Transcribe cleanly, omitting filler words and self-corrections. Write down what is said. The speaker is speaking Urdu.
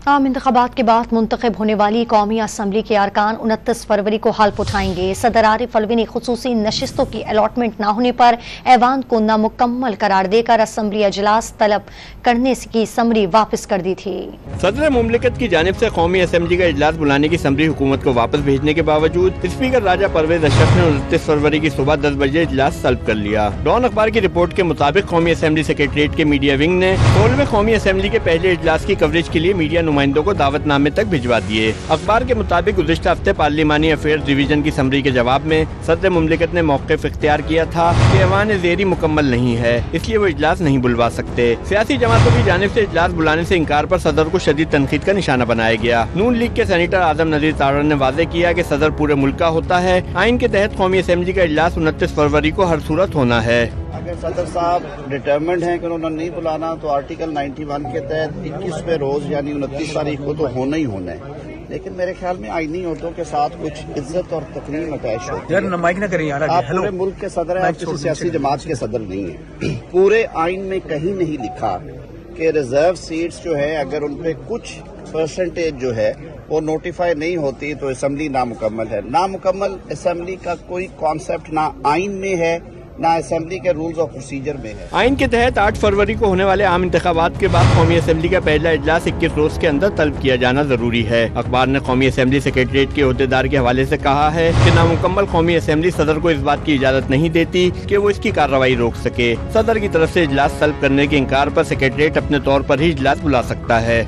عام انتخابات کے بعد منتخب ہونے والی قومی اسمبلی کے ارکان 29 فروری کو حلف اٹھائیں گے۔ صدر عارف الوی نے خصوصی نشستوں کی الاٹمنٹ نہ ہونے پر ایوان کو نامکمل قرار دے کر اسمبلی اجلاس طلب کرنے کی سمری واپس کر دی تھی۔ صدر مملکت کی جانب سے قومی اسمبلی کا اجلاس بلانے کی سمری حکومت کو واپس بھیجنے کے باوجود اسپیکر راجہ پرویز اشرف نے 29 فروری کی صبح 10 بجے اجلاس طلب کر لیا۔ ڈان اخبار کی رپورٹ کے مطابق قومی اسمبلی سیکریٹریٹ کے میڈیا ونگ نے 16ویں قومی اسمبلی کے پہلے اجلاس کی کوریج کے لیے میڈیا نمائندوں کو دعوت نامے تک بھجوا دیے۔ اخبار کے مطابق گزشتہ ہفتے پارلیمانی افیئرز ڈویژن کی سمری کے جواب میں صدر مملکت نے موقف اختیار کیا تھا کہ ایوان زیری مکمل نہیں ہے، اس لیے وہ اجلاس نہیں بلوا سکتے۔ سیاسی جماعتوں کی جانب سے اجلاس بلانے سے انکار پر صدر کو شدید تنقید کا نشانہ بنایا گیا۔ نون لیگ کے سینیٹر اعظم نذیر تارڑ نے واضح کیا کہ صدر پورے ملک کا ہوتا ہے، آئین کے تحت قومی اسمبلی کا اجلاس 29 فروری کو ہر صورت ہونا ہے۔ اگر صدر صاحب ڈٹرمنڈ ہیں کہ انہوں نے نہیں بلانا تو آرٹیکل 91 کے تحت 21 روز یعنی 29 تاریخ کو تو ہونا ہی ہونا ہے، لیکن میرے خیال میں آئینی عہدوں کے ساتھ کچھ عزت اور تکریم اٹیچ ہوتی ہے۔ آپ پورے ملک کے صدر ہیں، آپ کسی سیاسی جماعت کے صدر نہیں ہیں۔ پورے آئین میں کہیں نہیں لکھا کہ ریزرو سیٹس جو ہے اگر ان پہ کچھ پرسنٹیج جو ہے وہ نوٹیفائی نہیں ہوتی تو اسمبلی نامکمل ہے۔ نامکمل اسمبلی کا کوئی کانسیپٹ نہ آئین میں ہے نہ اسمبلی کے رولز آف پروسیجر میں ہے۔ آئین کے تحت 8 فروری کو ہونے والے عام انتخابات کے بعد قومی اسمبلی کا پہلا اجلاس 21 روز کے اندر طلب کیا جانا ضروری ہے۔ اخبار نے قومی اسمبلی سیکریٹریٹ کے عہدیدار کے حوالے سے کہا ہے کہ نامکمل قومی اسمبلی صدر کو اس بات کی اجازت نہیں دیتی کہ وہ اس کی کارروائی روک سکے۔ صدر کی طرف سے اجلاس طلب کرنے کے انکار پر سیکریٹریٹ اپنے طور پر ہی اجلاس بلا سکتا ہے۔